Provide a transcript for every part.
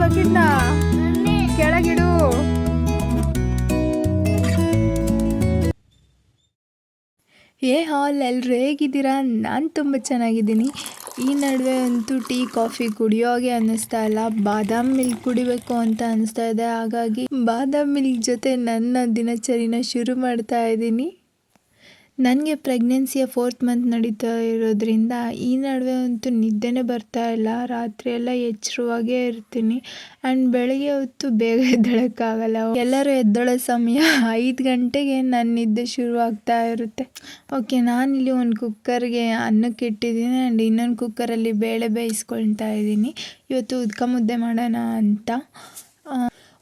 ಬಕೆಟ್ನ ಕೆಳಗಿಡು. ಹಾಲ್ ಎಲ್ಲರೂ ಹೇಗಿದ್ದೀರಾ? ನಾನು ತುಂಬ ಚೆನ್ನಾಗಿದ್ದೀನಿ. ಈ ನಡುವೆ ಅಂತೂ ಟೀ ಕಾಫಿ ಕುಡಿಯೋಗೆ ಅನ್ನಿಸ್ತಾ ಇಲ್ಲ. ಬಾದಾಮ್ ಮಿಲ್ಕ್ ಕುಡಿಬೇಕು ಅಂತ ಅನಿಸ್ತಾ ಇದೆ. ಹಾಗಾಗಿ ಬಾದಾಮ್ ಮಿಲ್ಕ್ ಜೊತೆ ನನ್ನ ದಿನಚರಿನ ಶುರು ಮಾಡ್ತಾ ಇದ್ದೀನಿ. ನನಗೆ ಪ್ರೆಗ್ನೆನ್ಸಿಯ 4th ಮಂತ್ ನಡೀತಾ ಇರೋದ್ರಿಂದ ಈ ನಡುವೆ ಅಂತೂ ನಿದ್ದೆನೇ ಬರ್ತಾ ಇಲ್ಲ. ರಾತ್ರಿ ಎಲ್ಲ ಎಚ್ಚರವಾಗೇ ಇರ್ತೀನಿ. ಆ್ಯಂಡ್ ಬೆಳಗ್ಗೆ ಹೊತ್ತು ಬೇಗ ಎದ್ದೇಳೋಕ್ಕಾಗಲ್ಲ. ಎಲ್ಲರೂ ಎದ್ದೇಳೋ ಸಮಯ 5 ಗಂಟೆಗೆ ನನ್ನ ನಿದ್ದೆ ಶುರುವಾಗ್ತಾ ಇರುತ್ತೆ. ಓಕೆ, ನಾನಿಲ್ಲಿ ಒಂದು ಕುಕ್ಕರ್ಗೆ ಅನ್ನಕ್ಕೆ ಇಟ್ಟಿದ್ದೀನಿ ಆ್ಯಂಡ್ ಇನ್ನೊಂದು ಕುಕ್ಕರಲ್ಲಿ ಬೇಳೆ ಬೇಯಿಸ್ಕೊಳ್ತಾ ಇದ್ದೀನಿ. ಇವತ್ತು ಉದ್ಕ ಮುದ್ದೆ ಮಾಡೋಣ ಅಂತ.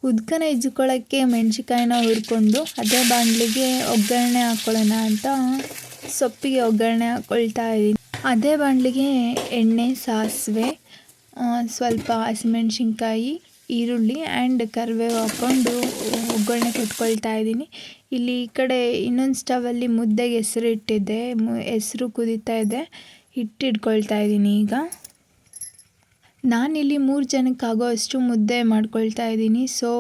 ಉದ್ಕನ ಹೆಜ್ಕೊಳ್ಳೋಕ್ಕೆ ಮೆಣಸಿಕಾಯಿನ ಹುರ್ಕೊಂಡು ಅದೇ ಬಾಣಲಿಗೆ ಒಗ್ಗರಣೆ ಹಾಕ್ಕೊಳ್ಳೋಣ ಅಂತ ಸೊಪ್ಪಿಗೆ ಒಗ್ಗರಣೆ ಹಾಕ್ಕೊಳ್ತಾ ಇದ್ದೀನಿ. ಅದೇ ಬಾಣಲಿಗೆ ಎಣ್ಣೆ, ಸಾಸಿವೆ, ಸ್ವಲ್ಪ ಹಸಿಮೆಣ್ಸಿನ್ಕಾಯಿ, ಈರುಳ್ಳಿ ಆ್ಯಂಡ್ ಕರಿಬೇವು ಹಾಕ್ಕೊಂಡು ಒಗ್ಗರಣೆ ಕೊಟ್ಕೊಳ್ತಾ ಇದ್ದೀನಿ. ಇಲ್ಲಿ ಈ ಕಡೆ ಇನ್ನೊಂದು ಸ್ಟವಲ್ಲಿ ಮುದ್ದೆಗೆ ಹೆಸರು ಇಟ್ಟಿದ್ದೆ. ಹೆಸರು ಕುದೀತಾ ಇದೆ. ಇಟ್ಕೊಳ್ತಾ ಇದ್ದೀನಿ. ಈಗ ನಾನಿಲ್ಲಿ 3 ಜನಕ್ಕಾಗೋ ಅಷ್ಟು ಮುದ್ದೆ ಮಾಡ್ಕೊಳ್ತಾ ಇದ್ದೀನಿ. ಸೊ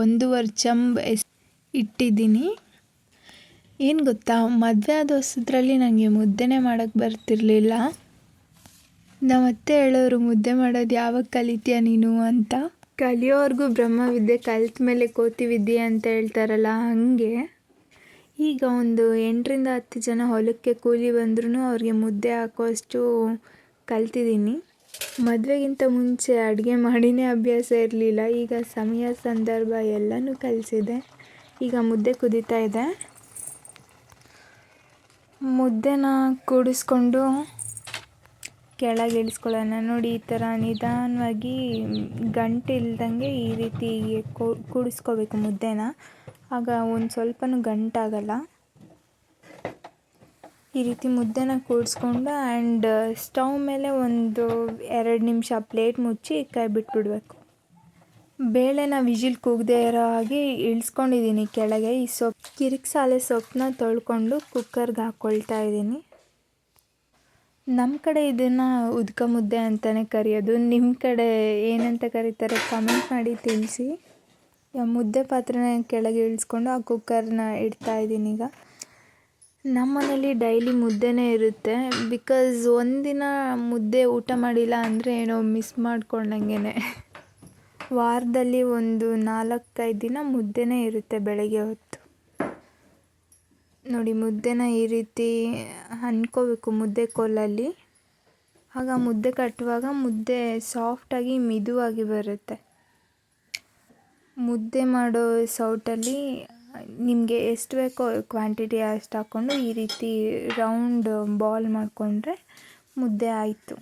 1.5 ಚಮಚ ಇಟ್ಟಿದ್ದೀನಿ. ಏನು ಗೊತ್ತಾ, ಮದುವೆ ಆದ ಹೊಸದ್ರಲ್ಲಿ ನನಗೆ ಮುದ್ದೆನೇ ಮಾಡೋಕ್ಕೆ ಬರ್ತಿರ್ಲಿಲ್ಲ. ನಮ್ಮತ್ತೆ ಹೇಳೋರು, ಮುದ್ದೆ ಮಾಡೋದು ಯಾವಾಗ ಕಲಿತೀಯ ನೀನು ಅಂತ. ಕಲಿಯೋವರೆಗೂ ಬ್ರಹ್ಮವಿದ್ಯೆ, ಕಲಿತ ಮೇಲೆ ಕೋತಿ ವಿದ್ಯೆ ಅಂತ ಹೇಳ್ತಾರಲ್ಲ, ಹಾಗೆ ಈಗ ಒಂದು 8ರಿಂದ 10 ಜನ ಹೊಲಕ್ಕೆ ಕೂಲಿ ಬಂದ್ರೂ ಅವ್ರಿಗೆ ಮುದ್ದೆ ಹಾಕೋಷ್ಟು ಕಲ್ತಿದ್ದೀನಿ. ಮದುವೆಗಿಂತ ಮುಂಚೆ ಅಡುಗೆ ಮಾಡಿನೇ ಅಭ್ಯಾಸ ಇರಲಿಲ್ಲ. ಈಗ ಸಮಯ ಸಂದರ್ಭ ಎಲ್ಲನೂ ಕಲಿಸಿದೆ. ಈಗ ಮುದ್ದೆ ಕುದೀತಾ ಇದೆ. ಮುದ್ದೆನ ಕೂಡಿಸ್ಕೊಂಡು ಕೆಳಗೆ ಇಳಿಸ್ಕೊಳ್ಳೋಣ. ನೋಡಿ, ಈ ಥರ ನಿಧಾನವಾಗಿ ಗಂಟಿಲ್ದಂಗೆ ಈ ರೀತಿ ಕೂಡಿಸ್ಕೋಬೇಕು ಮುದ್ದೆನ. ಆಗ ಒಂದು ಸ್ವಲ್ಪನೂ ಗಂಟಾಗಲ್ಲ. ಈ ರೀತಿ ಮುದ್ದೆನ ಕೂಡಿಸ್ಕೊಂಡು ಆ್ಯಂಡ್ ಸ್ಟವ್ ಮೇಲೆ ಒಂದು 2 ನಿಮಿಷ ಪ್ಲೇಟ್ ಮುಚ್ಚಿ ಕೈ ಬಿಟ್ಬಿಡ್ಬೇಕು. ಬೇಳೆನ ವಿಜಿಲ್ ಕೂಗದೇ ಇರೋ ಹಾಗೆ ಇಳಿಸ್ಕೊಂಡಿದ್ದೀನಿ ಕೆಳಗೆ. ಈ ಕಿರಿಕ್ಸಾಲೆ ಸೊಪ್ಪನ್ನ ತೊಳ್ಕೊಂಡು ಕುಕ್ಕರ್ಗೆ ಹಾಕ್ಕೊಳ್ತಾ ಇದ್ದೀನಿ. ನಮ್ಮ ಕಡೆ ಇದನ್ನು ಉದ್ಕ ಮುದ್ದೆ ಅಂತಲೇ ಕರೆಯೋದು. ನಿಮ್ಮ ಕಡೆ ಏನಂತ ಕರೀತಾರೆ ಕಮೆಂಟ್ ಮಾಡಿ ತಿಳಿಸಿ. ಮುದ್ದೆ ಪಾತ್ರೆನ ಕೆಳಗೆ ಇಳಿಸ್ಕೊಂಡು ಆ ಕುಕ್ಕರ್ನ ಇಡ್ತಾ ಇದ್ದೀನಿ. ಈಗ ನಮ್ಮ ಮನೇಲಿ ಡೈಲಿ ಮುದ್ದೆನೇ ಇರುತ್ತೆ. ಬಿಕಾಸ್ ಒಂದಿನ ಮುದ್ದೆ ಊಟ ಮಾಡಿಲ್ಲ ಅಂದರೆ ಏನೋ ಮಿಸ್ ಮಾಡ್ಕೊಂಡಂಗೆ. ವಾರದಲ್ಲಿ ಒಂದು 4-5 ದಿನ ಮುದ್ದೆನೇ ಇರುತ್ತೆ ಬೆಳಗ್ಗೆ ಹೊತ್ತು. ನೋಡಿ, ಮುದ್ದೆನ ಈ ರೀತಿ ಹನ್ಕೋಬೇಕು ಮುದ್ದೆ ಕೋಲಲ್ಲಿ. ಆಗ ಮುದ್ದೆ ಕಟ್ಟುವಾಗ ಮುದ್ದೆ ಸಾಫ್ಟಾಗಿ ಮಿದುವಾಗಿ ಬರುತ್ತೆ. ಮುದ್ದೆ ಮಾಡೋ ಸೌಟಲ್ಲಿ ನಿಮಗೆ ಎಷ್ಟು ಬೇಕೋ ಕ್ವಾಂಟಿಟಿ ಅಷ್ಟು ಹಾಕ್ಕೊಂಡು ಈ ರೀತಿ ರೌಂಡ್ ಬಾಲ್ ಮಾಡಿಕೊಂಡ್ರೆ ಮುದ್ದೆ ಆಯಿತು.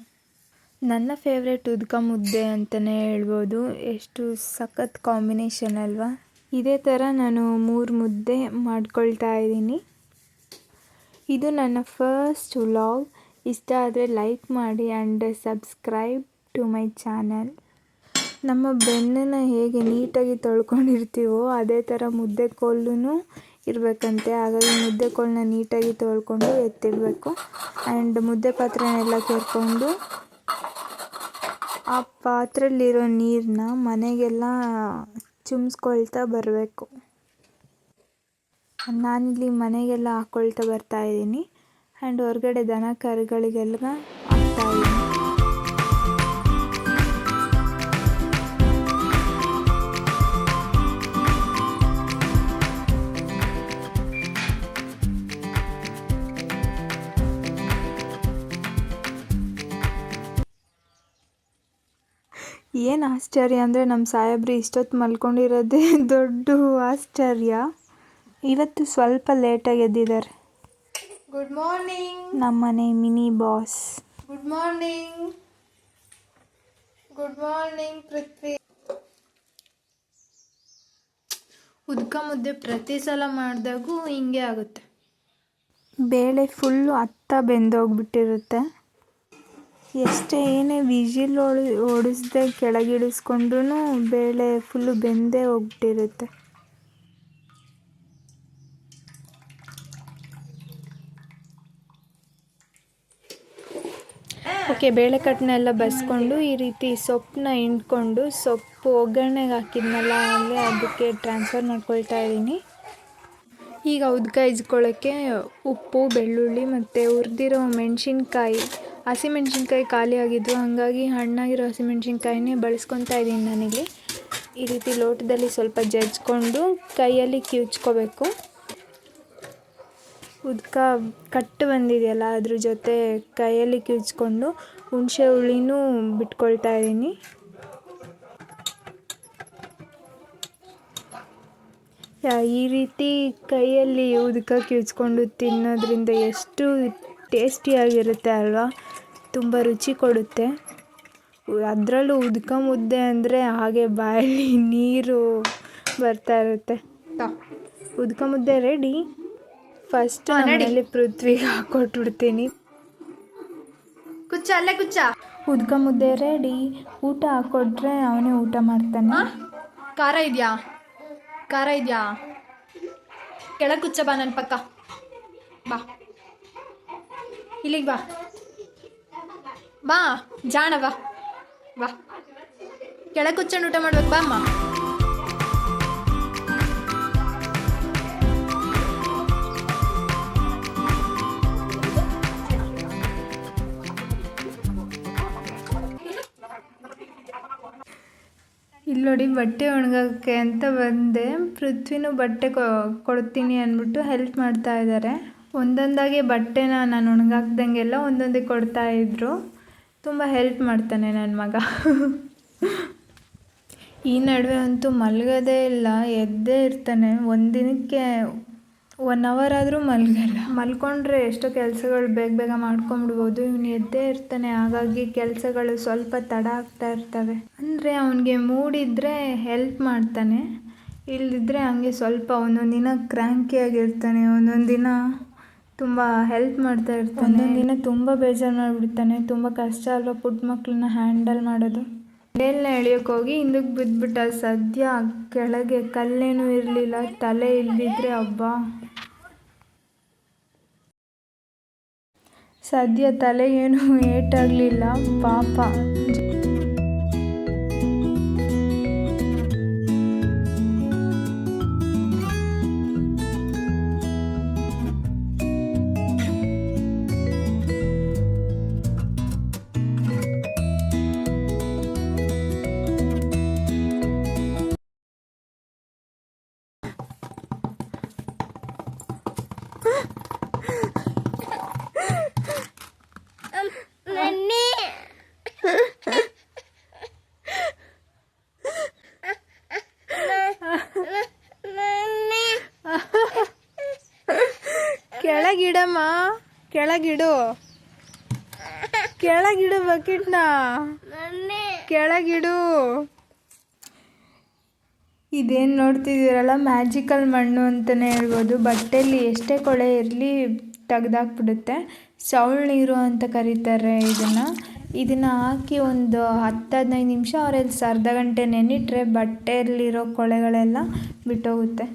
ನನ್ನ ಫೇವ್ರೆಟ್ ಉದ್ಕ ಮುದ್ದೆ ಅಂತಲೇ ಹೇಳ್ಬೋದು. ಎಷ್ಟು ಸಖತ್ ಕಾಂಬಿನೇಷನ್ ಅಲ್ವಾ. ಇದೇ ಥರ ನಾನು 3 ಮುದ್ದೆ ಮಾಡ್ಕೊಳ್ತಾ ಇದ್ದೀನಿ. ಇದು ನನ್ನ ಫಸ್ಟ್ ವ್ಲಾಗ್. ಇಷ್ಟ ಆದರೆ ಲೈಕ್ ಮಾಡಿ and subscribe to my channel. ನಮ್ಮ ಬೆನ್ನನ್ನು ಹೇಗೆ ನೀಟಾಗಿ ತೊಳ್ಕೊಂಡಿರ್ತೀವೋ ಅದೇ ಥರ ಮುದ್ದೆ ಕೋಲೂ ಇರಬೇಕಂತೆ. ಹಾಗಾಗಿ ಮುದ್ದೆ ಕೋಲನ್ನ ನೀಟಾಗಿ ತೊಳ್ಕೊಂಡು ಎತ್ತಿಡಬೇಕು. ಆ್ಯಂಡ್ ಮುದ್ದೆ ಪಾತ್ರೆನೆಲ್ಲ ಕೆರ್ಕೊಂಡು ಆ ಪಾತ್ರೆಯಲ್ಲಿರೋ ನೀರನ್ನ ಮನೆಗೆಲ್ಲ ಚಿಮ್ಸ್ಕೊಳ್ತಾ ಬರಬೇಕು. ನಾನಿಲ್ಲಿ ಮನೆಗೆಲ್ಲ ಹಾಕ್ಕೊಳ್ತಾ ಬರ್ತಾಯಿದ್ದೀನಿ. ಆ್ಯಂಡ್ ಹೊರಗಡೆ ದನ ಕರುಗಳಿಗೆಲ್ಲ ಹಾಕ್ತಾಯಿದ್ದೀನಿ. ಏನು ಆಶ್ಚರ್ಯ ಅಂದರೆ ನಮ್ಮ ಸಾಹೇಬ್ರು ಇಷ್ಟೊತ್ತು ಮಲ್ಕೊಂಡಿರೋದೇ ದೊಡ್ಡ ಆಶ್ಚರ್ಯ. ಇವತ್ತು ಸ್ವಲ್ಪ ಲೇಟಾಗಿ ಎದ್ದಿದ್ದಾರೆ. Good morning. ನಮ್ಮನೆ mini boss. Good morning. Good morning Prithvi. ಉದ್ಕ ಮುದ್ದೆ ಪ್ರತಿ ಸಲ ಮಾಡಿದಾಗೂ ಹಿಂಗೆ ಆಗುತ್ತೆ. ಬೇಳೆ ಫುಲ್ಲು ಬೆಂದೋಗ್ಬಿಟ್ಟಿರುತ್ತೆ. ಎಷ್ಟೇ ಏನೇ ವಿಜಿಲ್ ಓಡಿಸ್ದೆ ಕೆಳಗಿಳಿಸ್ಕೊಂಡ್ರೂ ಬೇಳೆ ಫುಲ್ಲು ಬೆಂದೇ ಹೋಗ್ಬಿಟ್ಟಿರುತ್ತೆ. ಓಕೆ, ಬೇಳೆಕಟ್ಟನ್ನೆಲ್ಲ ಬಸ್ಕೊಂಡು ಈ ರೀತಿ ಸೊಪ್ಪನ್ನ ಹಿಂಡ್ಕೊಂಡು ಸೊಪ್ಪು ಒಗ್ಗರಣೆಗೆ ಹಾಕಿದ್ನಲ್ಲ ಅಲ್ಲೇ ಅದಕ್ಕೆ ಟ್ರಾನ್ಸ್ಫರ್ ಮಾಡ್ಕೊಳ್ತಾ ಇದ್ದೀನಿ. ಈಗ ಉದ್ಕ ಇಜ್ಕೊಳ್ಳೋಕ್ಕೆ ಉಪ್ಪು, ಬೆಳ್ಳುಳ್ಳಿ ಮತ್ತು ಹುರಿದಿರೋ ಮೆಣಸಿನ್ಕಾಯಿ, ಹಸಿಮೆಣ್ಸಿನ್ಕಾಯಿ ಖಾಲಿ ಆಗಿದ್ವು, ಹಾಗಾಗಿ ಹಣ್ಣಾಗಿರೋ ಹಸಿಮೆಣ್ಸಿನ್ಕಾಯಿನೇ ಬಳಸ್ಕೊತಾ ಇದ್ದೀನಿ ನಾನಿಲ್ಲಿ. ಈ ರೀತಿ ಲೋಟದಲ್ಲಿ ಸ್ವಲ್ಪ ಜಜ್ಕೊಂಡು ಕೈಯಲ್ಲಿ ಕಿವುಚ್ಕೋಬೇಕು. ಉದ್ಕ ಕಟ್ಟು ಬಂದಿದೆಯಲ್ಲ ಅದ್ರ ಜೊತೆ ಕೈಯಲ್ಲಿ ಕಿವುಚ್ಕೊಂಡು ಹುಣಸೆ ಹುಳಿನೂ ಬಿಟ್ಕೊಳ್ತಾ ಇದ್ದೀನಿ. ಈ ರೀತಿ ಕೈಯಲ್ಲಿ ಉದ್ಕ ಕಿವುಚ್ಕೊಂಡು ತಿನ್ನೋದ್ರಿಂದ ಎಷ್ಟು ಟೇಸ್ಟಿಯಾಗಿರುತ್ತೆ ಅಲ್ವಾ, ತುಂಬ ರುಚಿ ಕೊಡುತ್ತೆ. ಅದರಲ್ಲೂ ಉದ್ಕ ಮುದ್ದೆ ಅಂದರೆ ಹಾಗೆ ಬಾಯಲ್ಲಿ ನೀರು ಬರ್ತಾ ಇರುತ್ತೆ. ಉದ್ಕ ಮುದ್ದೆ ರೆಡಿ. ಫಸ್ಟ್ ಮನೆಯಲ್ಲಿ ಪೃಥ್ವಿಗೆ ಹಾಕೊಟ್ಬಿಡ್ತೀನಿ. ಅಲ್ಲೇ ಕುಚ್ಚ. ಉದ್ಕ ಮುದ್ದೆ ರೆಡಿ. ಊಟ ಹಾಕೊಟ್ರೆ ಅವನೇ ಊಟ ಮಾಡ್ತಾನೆ. ಖಾರ ಇದೆಯಾ? ಕೆಳಗೆ ಕುಚ್ಚ, ಬಾ ನನ್ನ ಪಕ್ಕ ಬಾ, ಇಲ್ಲಿಗೆ ಬಾ ಜಾಣ, ಬಾ ಕೆಳಗೆ ಕುಚ್ಚಂಡು ಊಟ ಮಾಡ್ಬೇಕು, ಬಾ ಅಮ್ಮ. ಇಲ್ಲಿ ನೋಡಿ, ಬಟ್ಟೆ ಒಣಗೋಕ್ಕೆ ಅಂತ ಬಂದೆ. ಪೃಥ್ವಿನೂ ಬಟ್ಟೆ ಕೊಡ್ತೀನಿ ಅಂದ್ಬಿಟ್ಟು ಹೆಲ್ಪ್ ಮಾಡ್ತಾ ಇದ್ದಾರೆ. ಒಂದೊಂದಾಗಿ ಬಟ್ಟೆನ ನಾನು ಒಣಗಾಕ್ದಂಗೆಲ್ಲ ಒಂದೊಂದೇ ಕೊಡ್ತಾಯಿದ್ರು. ತುಂಬ ಹೆಲ್ಪ್ ಮಾಡ್ತಾನೆ ನನ್ನ ಮಗ. ಈ ನಡುವೆ ಅಂತೂ ಮಲಗೋದೇ ಇಲ್ಲ, ಎದ್ದೇ ಇರ್ತಾನೆ. ಒಂದಿನಕ್ಕೆ 1 hour ಆದರೂ ಮಲಗಲ್ಲ. ಮಲ್ಕೊಂಡ್ರೆ ಎಷ್ಟೋ ಕೆಲಸಗಳು ಬೇಗ ಮಾಡ್ಕೊಂಬಿಡ್ಬೋದು. ಇವನು ಎದ್ದೇ ಇರ್ತಾನೆ, ಹಾಗಾಗಿ ಕೆಲಸಗಳು ಸ್ವಲ್ಪ ತಡ ಆಗ್ತಾ ಇರ್ತವೆ. ಅಂದರೆ ಅವನಿಗೆ ಮೂಡಿದ್ರೆ ಹೆಲ್ಪ್ ಮಾಡ್ತಾನೆ, ಇಲ್ಲದಿದ್ದರೆ ಹಂಗೆ ಸ್ವಲ್ಪ ಒಂದೊಂದು ದಿನ ಕ್ರ್ಯಾಂಕಿಯಾಗಿರ್ತಾನೆ, ಒಂದೊಂದು ದಿನ ತುಂಬ ಹೆಲ್ಪ್ ಮಾಡ್ತಾ ಇರ್ತಾನೆ, ಒಂದೊಂದು ದಿನ ತುಂಬ ಬೇಜಾರು ಮಾಡಿಬಿಡ್ತಾನೆ. ತುಂಬ ಕಷ್ಟ ಅಲ್ವಾ ಪುಟ್ಟ ಮಕ್ಕಳನ್ನ ಹ್ಯಾಂಡಲ್ ಮಾಡೋದು. ಮೇಲನ್ನ ಎಳಿಯೋಕೆ ಹೋಗಿ ಹಿಂದಕ್ಕೆ ಬಿದ್ದುಬಿಟ್ಟ. ಸದ್ಯ ಕೆಳಗೆ ಕಲ್ಲೇನೂ ಇರಲಿಲ್ಲ, ತಲೆ ಇಲ್ದಿದ್ರೆ ಹಬ್ಬ. ಸದ್ಯ ತಲೆಗೇನು ಏಟಾಗಲಿಲ್ಲ ಪಾಪ. ಕೆಳಗಿಡಮ್ಮ, ಕೆಳಗಿಡು ಬಕೆಟ್ನ, ಕೆಳಗಿಡು. ಇದೇನು ನೋಡ್ತಿದ್ದೀರಲ್ಲ, ಮ್ಯಾಜಿಕಲ್ ಮಣ್ಣು ಅಂತಲೇ ಹೇಳ್ಬೋದು. ಬಟ್ಟೆಯಲ್ಲಿ ಎಷ್ಟೇ ಕೊಳೆ ಇರಲಿ ತೆಗ್ದಾಕ್ಬಿಡುತ್ತೆ. ಸೌಳು ನೀರು ಅಂತ ಕರೀತಾರೆ ಇದನ್ನು ಹಾಕಿ ಒಂದು 10-15 ನಿಮಿಷ ಅವರಲ್ಲಿ ಅರ್ಧ ಗಂಟೆ ನೆನಿಟ್ರೆ ಬಟ್ಟೆಯಲ್ಲಿರೋ ಕೊಳೆಗಳೆಲ್ಲ ಬಿಟ್ಟೋಗುತ್ತೆ.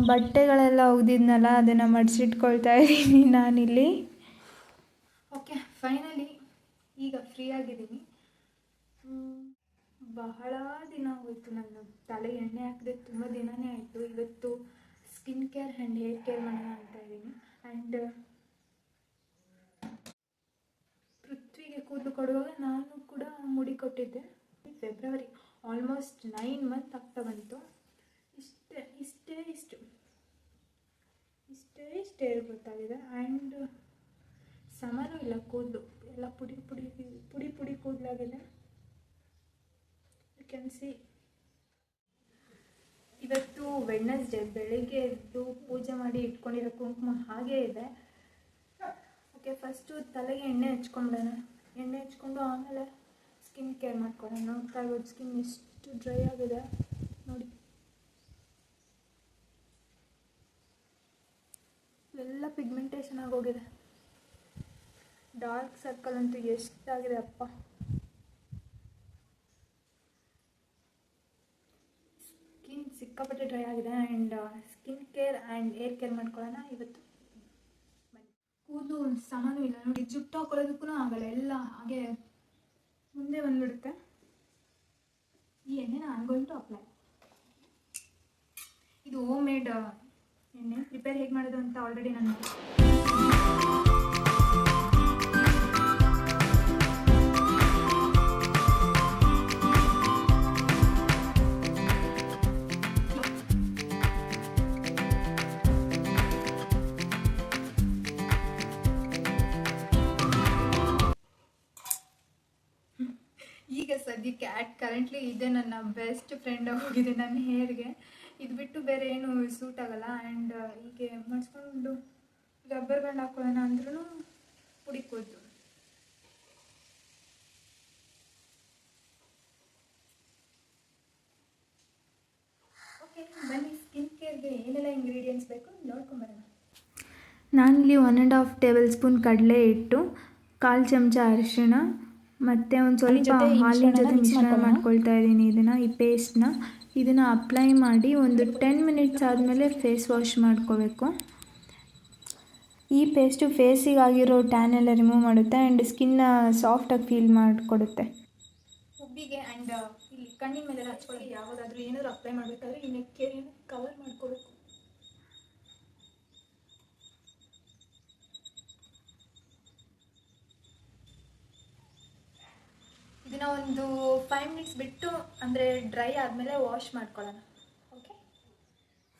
ಬಟ್ಟೆಗಳೆಲ್ಲ ಒಗ್ದಿದ್ನಲ್ಲ, ಅದನ್ನು ಮಡಿಸಿಟ್ಕೊಳ್ತಾ ಇದ್ದೀನಿ ನಾನಿಲ್ಲಿ. ಓಕೆ, ಫೈನಲಿ ಈಗ ಫ್ರೀ ಆಗಿದ್ದೀನಿ. ಬಹಳ ದಿನ ಹೋಯಿತು ನಾನು ತಲೆ ಎಣ್ಣೆ ಹಾಕಿದೆ, ತುಂಬ ದಿನವೇ ಆಯಿತು. ಇವತ್ತು skin care and hair care ಮಾಡೋಣ ಅಂತ ಇದ್ದೀನಿ. ಆ್ಯಂಡ್ ಪೃಥ್ವಿಗೆ ಕೂದಲು ಕೊಡುವಾಗ ನಾನು ಕೂಡ ಮುಡಿ ಕೊಟ್ಟಿದ್ದೆ. ಫೆಬ್ರವರಿ ಆಲ್ಮೋಸ್ಟ್ 9 months ಆಗ್ತಾ ಬಂತು. ಇಷ್ಟೇ ಗೊತ್ತಾಗಿದೆ. ಆ್ಯಂಡ್ ಸಮನೂ ಇಲ್ಲ, ಕೂದಲು ಎಲ್ಲ ಪುಡಿ ಕೂದಲಾಗಿದೆ. You can see. ಇವತ್ತು ವೆಡ್ನೆಸ್ಡೇ, ಬೆಳಿಗ್ಗೆ ಎದ್ದು ಪೂಜೆ ಮಾಡಿ ಇಟ್ಕೊಂಡಿರೋ ಕುಂಕುಮ ಹಾಗೇ ಇದೆ. ಓಕೆ, ಫಸ್ಟು ತಲೆಗೆ ಎಣ್ಣೆ ಹಚ್ಕೊಂಬಿಡೋಣ. ಎಣ್ಣೆ ಹಚ್ಕೊಂಡು ಆಮೇಲೆ ಸ್ಕಿನ್ ಕೇರ್ ಮಾಡ್ಕೊಳ್ಳೋಣ. ನೋಡ್ತಾ ಇರ್ಬೋದು ಸ್ಕಿನ್ ಎಷ್ಟು ಡ್ರೈ ಆಗಿದೆ ನೋಡಿ. ಎಲ್ಲ ಪಿಗ್ಮೆಂಟೇಷನ್ ಆಗೋಗಿದೆ. ಡಾರ್ಕ್ ಸರ್ಕಲ್ ಅಂತೂ ಎಷ್ಟಾಗಿದೆ ಅಪ್ಪ. ಸ್ಕಿನ್ ಸಿಕ್ಕಾಪಟ್ಟೆ ಡ್ರೈ ಆಗಿದೆ. And skin care and hair care ಮಾಡ್ಕೊಳ್ಳೋಣ ಇವತ್ತು. ಕೂದಲು ಸಮಾನೂ ಇಲ್ಲ ನೋಡಿ. ಜುಟ್ಟು ಹಾಕೊಳ್ಳೋದಕ್ಕೂ ಆಗಲ್ಲ, ಎಲ್ಲ ಹಾಗೆ ಮುಂದೆ ಬಂದ್ಬಿಡುತ್ತೆ. ಈ ಎಣ್ಣೆ ನಾನು ಗೋಯಿಂಗ್ ಟು ಅಪ್ಲೈ. ಇದು ಹೋಮ್ ಮೇಡ್ ಎಣ್ಣೆ. ಪ್ರಿಪೇರ್ ಹೇಗೆ ಮಾಡೋದು ಅಂತ ಆಲ್ರೆಡಿ ನಾನು ಈಗ ಸದ್ಯಕ್ಕೆ ಕರೆಂಟ್ಲಿ ಇದೆ ನನ್ನ ಬೆಸ್ಟ್ ಫ್ರೆಂಡ್ ಹೋಗಿದೆ ನನ್ನ ಹೇರ್ಗೆ. ಇದು ಬಿಟ್ಟು ಬೇರೆ ಏನು ಸೂಟ್ ಆಗಲ್ಲ. ಆ್ಯಂಡ್ ಹೀಗೆ ಮಾಡಿಸ್ಕೊಂಡು ರಬ್ಬರ್ ಬ್ಯಾಂಡ್ ಹಾಕೊಳ್ಳೋಣ ಅಂದ್ರೂ ಹುಡುಕೋದು. ಓಕೆ, ಬನ್ನಿ ಸ್ಕಿನ್ ಕೇರ್ಗೆ ಏನೆಲ್ಲ ಇಂಗ್ರೀಡಿಯೆಂಟ್ಸ್ ಬೇಕು ನೋಡ್ಕೊಂಬರೋಣ. ನಾನಿಲ್ಲಿ 1½ ಟೇಬಲ್ ಸ್ಪೂನ್ ಕಡಲೆ ಹಿಟ್ಟು, 1/4 ಚಮಚ ಅರಿಶಿಣ ಮತ್ತು ಒಂದು ಸ್ವಲ್ಪ ಹಾಲಿನ ಜೊತೆ ಮಿಶ್ರಣ ಮಾಡ್ಕೊಳ್ತಾ ಇದ್ದೀನಿ. ಈ ಪೇಸ್ಟ್ನ ಇದನ್ನು ಅಪ್ಲೈ ಮಾಡಿ ಒಂದು 10 ಮಿನಿಟ್ಸ್ ಆದಮೇಲೆ ಫೇಸ್ ವಾಶ್ ಮಾಡ್ಕೋಬೇಕು. ಈ ಪೇಸ್ಟು ಫೇಸಿಗಾಗಿರೋ ಟ್ಯಾನ್ ಎಲ್ಲ ರಿಮೂವ್ ಮಾಡುತ್ತೆ ಆ್ಯಂಡ್ ಸ್ಕಿನ್ನ ಸಾಫ್ಟಾಗಿ ಫೀಲ್ ಮಾಡಿಕೊಡುತ್ತೆ. ಹುಬ್ಬಿಗೆ ಆ್ಯಂಡ್ ಇಲ್ಲಿ ಕಣ್ಣಿನ ಮೇಲೆಲ್ಲ ಹಚ್ಕೊಳ್ಳೋದು ಯಾವುದಾದ್ರೂ ಏನಾದರೂ ಅಪ್ಲೈ ಮಾಡಬೇಕಾದ್ರೆ ಈ ನೆಕ್ ಏರಿಯಾನ ಕವರ್ ಮಾಡ್ಕೋಬೇಕು. ಇದನ್ನು ಒಂದು 5 ಮಿನಿಟ್ಸ್ ಬಿಟ್ಟು, ಅಂದರೆ ಡ್ರೈ ಆದಮೇಲೆ ವಾಶ್ ಮಾಡ್ಕೊಳ್ಳೋಣ. ಓಕೆ,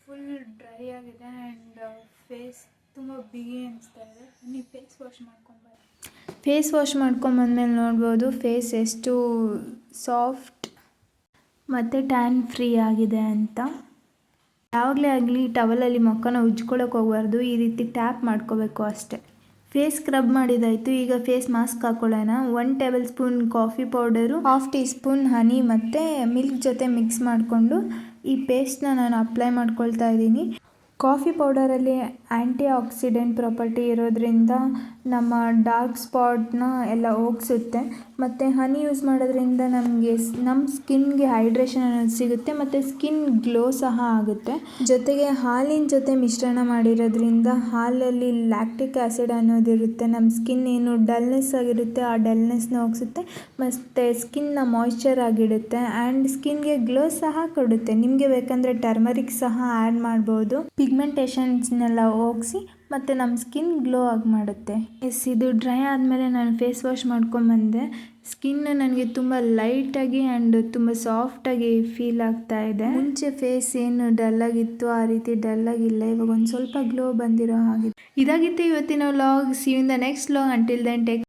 ಫುಲ್ ಡ್ರೈ ಆಗಿದೆ ಆ್ಯಂಡ್ ಫೇಸ್ ತುಂಬ ಬಿಗಿ ಅನಿಸ್ತಾ ಇದೆ. ನೀವು ಫೇಸ್ ವಾಶ್ ಮಾಡ್ಕೊಂಬಾರ. ಫೇಸ್ ವಾಶ್ ಮಾಡ್ಕೊಂಬಂದ್ಮೇಲೆ ನೋಡ್ಬೋದು ಫೇಸ್ ಎಷ್ಟು ಸಾಫ್ಟ್ ಮತ್ತು ಟ್ಯಾನ್ ಫ್ರೀ ಆಗಿದೆ ಅಂತ. ಯಾವಾಗಲೇ ಆಗಲಿ ಟವಲಲ್ಲಿ ಮುಖನ ಉಜ್ಕೊಳ್ಳೋಕೆ ಹೋಗಬಾರ್ದು, ಈ ರೀತಿ ಟ್ಯಾಪ್ ಮಾಡ್ಕೋಬೇಕು ಅಷ್ಟೇ. ಫೇಸ್ ಸ್ಕ್ರಬ್ ಮಾಡಿದಾಯಿತು. ಈಗ ಫೇಸ್ ಮಾಸ್ಕ್ ಹಾಕೊಳ್ಳೋಣ. 1 tablespoon coffee powder, 1/2 teaspoon honey ಮತ್ತು ಮಿಲ್ಕ್ ಜೊತೆ ಮಿಕ್ಸ್ ಮಾಡಿಕೊಂಡು ಈ ಪೇಸ್ಟ್ನ ನಾನು ಅಪ್ಲೈ ಮಾಡ್ಕೊಳ್ತಾ ಇದ್ದೀನಿ. ಕಾಫಿ ಪೌಡರಲ್ಲಿ ಆ್ಯಂಟಿ ಆಕ್ಸಿಡೆಂಟ್ ಪ್ರಾಪರ್ಟಿ ಇರೋದ್ರಿಂದ ನಮ್ಮ ಡಾರ್ಕ್ ಸ್ಪಾಟ್ನ ಎಲ್ಲ ಹೋಗಿಸುತ್ತೆ. ಮತ್ತು ಹನಿ ಯೂಸ್ ಮಾಡೋದ್ರಿಂದ ನಮ್ಮ ಸ್ಕಿನ್ಗೆ ಹೈಡ್ರೇಷನ್ ಅನ್ನೋದು ಸಿಗುತ್ತೆ ಮತ್ತು ಸ್ಕಿನ್ ಗ್ಲೋ ಸಹ ಆಗುತ್ತೆ. ಜೊತೆಗೆ ಹಾಲಿನ ಜೊತೆ ಮಿಶ್ರಣ ಮಾಡಿರೋದ್ರಿಂದ ಹಾಲಲ್ಲಿ ಲ್ಯಾಕ್ಟಿಕ್ ಆ್ಯಸಿಡ್ ಅನ್ನೋದಿರುತ್ತೆ. ನಮ್ಮ ಸ್ಕಿನ್ ಏನು ಡಲ್ನೆಸ್ ಆಗಿರುತ್ತೆ ಆ ಡಲ್ನೆಸ್ನ ಹೋಗಿಸುತ್ತೆ ಮತ್ತು ಸ್ಕಿನ್ನ ಮಾಯ್ಶ್ಚರ್ ಆಗಿಡುತ್ತೆ ಆ್ಯಂಡ್ ಸ್ಕಿನ್ಗೆ ಗ್ಲೋ ಸಹ ಕೊಡುತ್ತೆ. ನಿಮಗೆ ಬೇಕಂದರೆ ಟರ್ಮರಿಕ್ ಸಹ ಆ್ಯಡ್ ಮಾಡ್ಬೋದು. ಪಿಗ್ಮೆಂಟೇಷನ್ಸ್ನೆಲ್ಲ ಹೋಗಿಸಿ ಮತ್ತು ನಮ್ಮ ಸ್ಕಿನ್ ಗ್ಲೋ ಆಗಿ ಮಾಡುತ್ತೆ. ಇದು ಡ್ರೈ ಆದಮೇಲೆ ನಾನು ಫೇಸ್ ವಾಶ್ ಮಾಡ್ಕೊಂಬಂದೆ. ಸ್ಕಿನ್ ನನಗೆ ತುಂಬ ಲೈಟಾಗಿ ಆ್ಯಂಡ್ ತುಂಬ ಸಾಫ್ಟಾಗಿ ಫೀಲ್ ಆಗ್ತಾ ಇದೆ. ಮುಂಚೆ ಫೇಸ್ ಏನು ಡಲ್ಲಾಗಿತ್ತು ಆ ರೀತಿ ಡಲ್ಲಾಗಿಲ್ಲ, ಇವಾಗ ಒಂದು ಸ್ವಲ್ಪ ಗ್ಲೋ ಬಂದಿರೋ ಹಾಗಿದೆ. ಇದಾಗಿತ್ತು ಇವತ್ತಿನ vlog. See you in the next vlog. Until then take